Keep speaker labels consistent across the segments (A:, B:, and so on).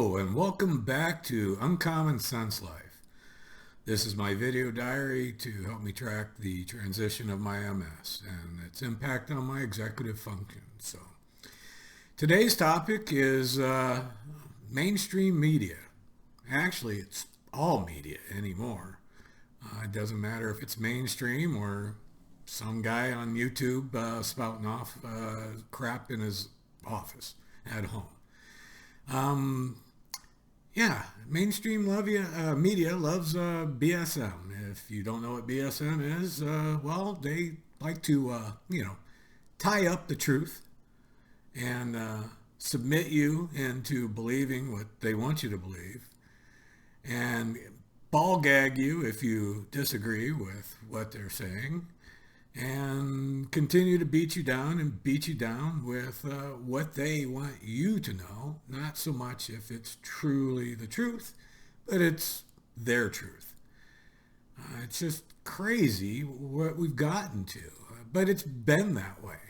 A: Hello and welcome back to Uncommon Sense Life. This is my video diary to help me track the transition of my MS and its impact on my executive function. So today's topic is mainstream media. Actually, it's all media anymore. It doesn't matter if it's mainstream or some guy on YouTube spouting off crap in his office at home. Yeah, mainstream media loves BSM. If you don't know what BSM is, well, they like to, tie up the truth and submit you into believing what they want you to believe and ball gag you if you disagree with what they're saying and continue to beat you down and beat you down with what they want you to know, not so much if it's truly the truth, but it's their truth. It's just crazy what we've gotten to, but it's been that way.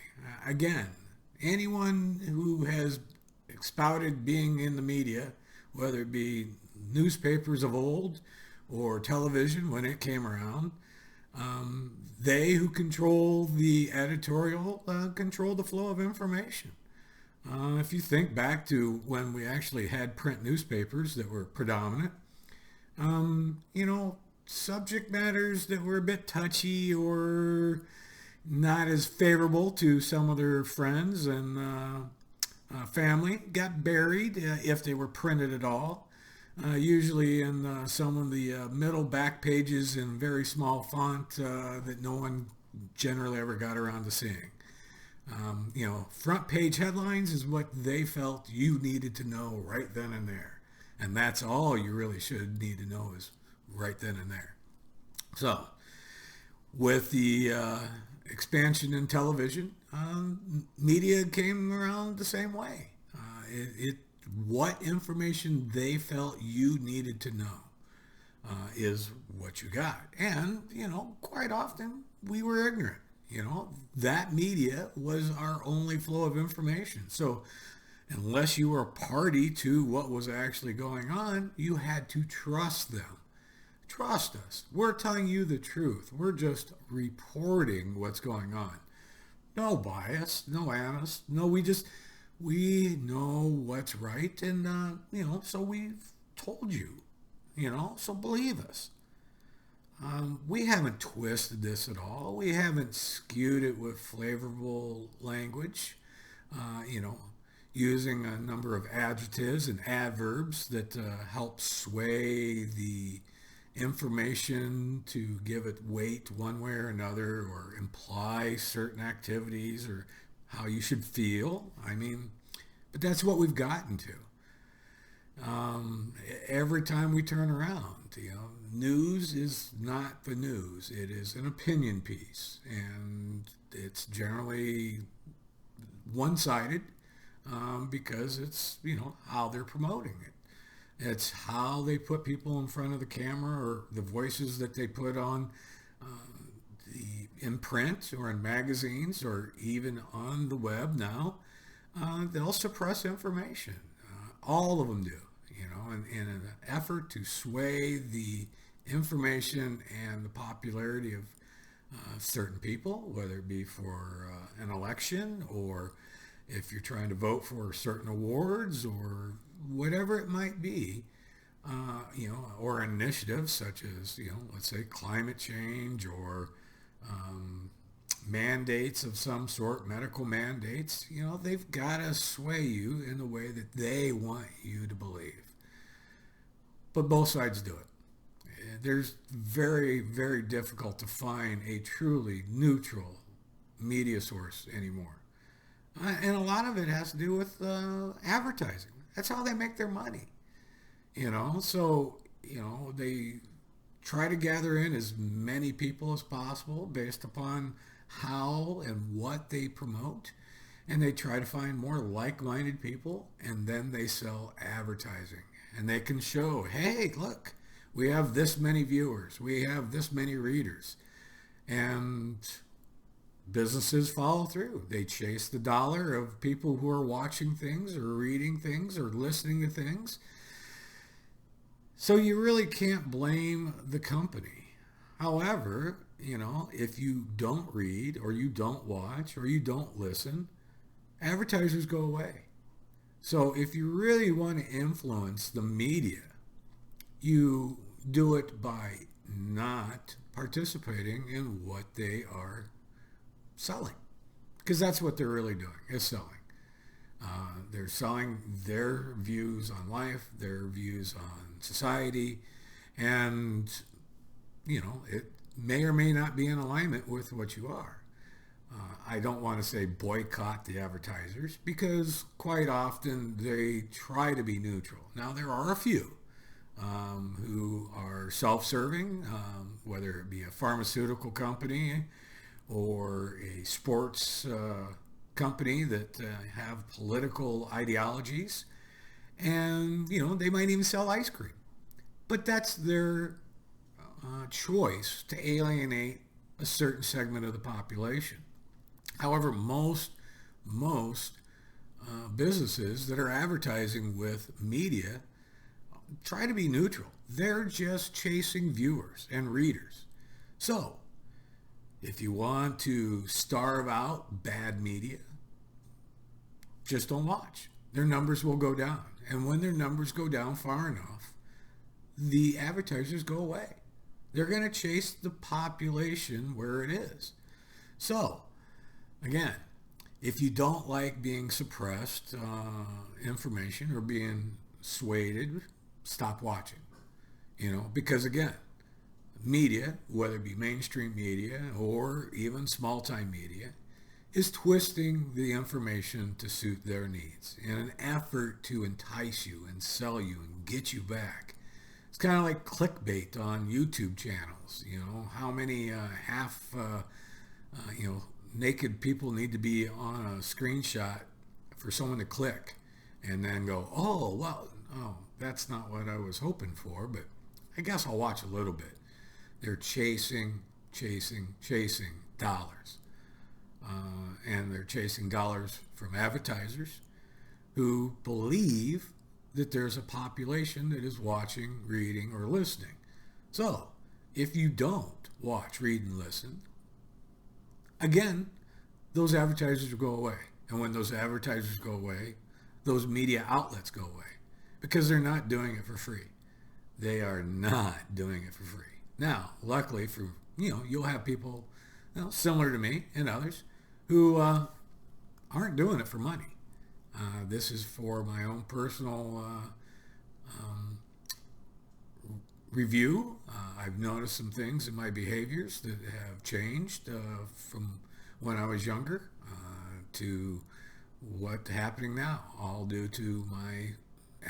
A: Again, anyone who has spouted being in the media, whether it be newspapers of old or television when it came around, they who control the editorial control the flow of information. If you think back to when we actually had print newspapers that were predominant, subject matters that were a bit touchy or not as favorable to some of their friends and family got buried if they were printed at all. Usually in some of the middle back pages in very small font that no one generally ever got around to seeing. Front page headlines is what they felt you needed to know right then and there. And that's all you really should need to know is right then and there. So, with the expansion in television, media came around the same way. What information they felt you needed to know is what you got. And, quite often we were ignorant. That media was our only flow of information. So unless you were a party to what was actually going on, you had to trust them. Trust us. We're telling you the truth. We're just reporting what's going on. No bias, no animus. No, we know what's right, and so we've told you, so believe us. We haven't twisted this at all. We haven't skewed it with flavorful language, using a number of adjectives and adverbs that help sway the information to give it weight one way or another or imply certain activities or how you should feel. But that's what we've gotten to. Every time we turn around, news is not the news. It is an opinion piece, and it's generally one-sided because it's, how they're promoting it. It's how they put people in front of the camera or the voices that they put on in print or in magazines or even on the web now. They'll suppress information. All of them do, in an effort to sway the information and the popularity of certain people, whether it be for an election or if you're trying to vote for certain awards or whatever it might be, or an initiative such as, let's say climate change or mandates of some sort, medical mandates, they've got to sway you in the way that they want you to believe. But both sides do it. There's very, very difficult to find a truly neutral media source anymore. And a lot of it has to do with advertising. That's how they make their money. So, they try to gather in as many people as possible based upon how and what they promote, and they try to find more like-minded people, and then they sell advertising, and they can show, hey, look, we have this many viewers, we have this many readers, and businesses follow through. They chase the dollar of people who are watching things or reading things or listening to things, So you really can't blame the company. However, if you don't read or you don't watch or you don't listen, advertisers go away. So if you really want to influence the media, you do it by not participating in what they are selling. Because that's what they're really doing, is selling. They're selling their views on life, their views on society, and, it may or may not be in alignment with what you are. I don't want to say boycott the advertisers because quite often they try to be neutral. Now, there are a few who are self-serving, whether it be a pharmaceutical company or a sports company that have political ideologies, and they might even sell ice cream. But that's their choice to alienate a certain segment of the population. However, most businesses that are advertising with media try to be neutral. They're just chasing viewers and readers. So, if you want to starve out bad media, just don't watch. Their numbers will go down. And when their numbers go down far enough, the advertisers go away. They're going to chase the population where it is. So, again, if you don't like being suppressed information or being swayed, stop watching. Because again, media, whether it be mainstream media or even small-time media, is twisting the information to suit their needs in an effort to entice you and sell you and get you back. It's kind of like clickbait on YouTube channels. How many naked people need to be on a screenshot for someone to click and then go, that's not what I was hoping for, but I guess I'll watch a little bit. They're chasing dollars. And they're chasing dollars from advertisers who believe that there's a population that is watching, reading, or listening. So, if you don't watch, read, and listen, again, those advertisers will go away. And when those advertisers go away, those media outlets go away because they're not doing it for free. They are not doing it for free. Now, luckily for, you'll have people similar to me and others who aren't doing it for money. This is for my own personal review. I've noticed some things in my behaviors that have changed from when I was younger to what's happening now, all due to my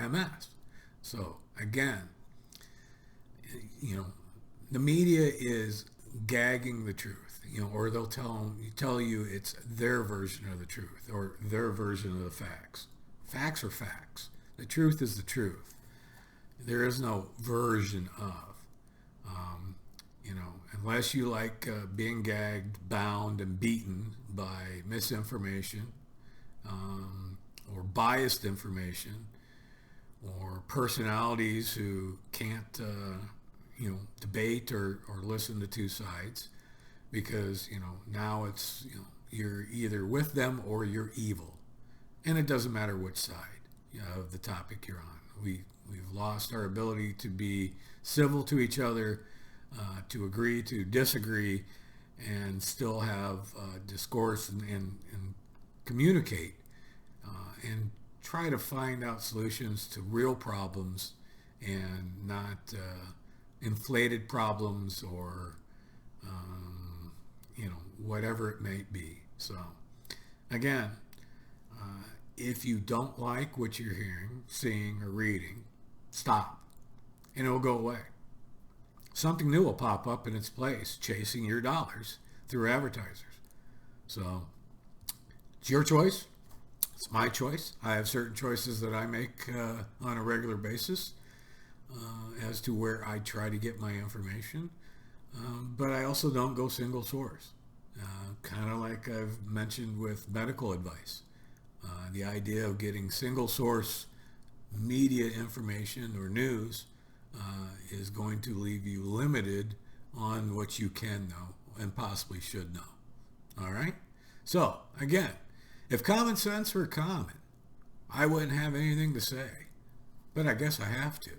A: MS. So again, the media is gagging the truth, or they'll tell you it's their version of the truth or their version of the facts. Facts are facts. The truth is the truth. There is no version of. Unless you like being gagged, bound, and beaten by misinformation or biased information or personalities who can't debate or listen to two sides because now it's you're either with them or you're evil, and it doesn't matter which side of the topic you're on. We've lost our ability to be civil to each other, to agree to disagree, and still have discourse and communicate and try to find out solutions to real problems and not inflated problems or whatever it may be. So again, if you don't like what you're hearing, seeing, or reading, stop and it'll go away. Something new will pop up in its place, chasing your dollars through advertisers. So it's your choice. It's my choice. I have certain choices that I make on a regular basis as to where I try to get my information. But I also don't go single source. Kind of like I've mentioned with medical advice. The idea of getting single source media information or news is going to leave you limited on what you can know and possibly should know. All right? So, again, if common sense were common, I wouldn't have anything to say. But I guess I have to.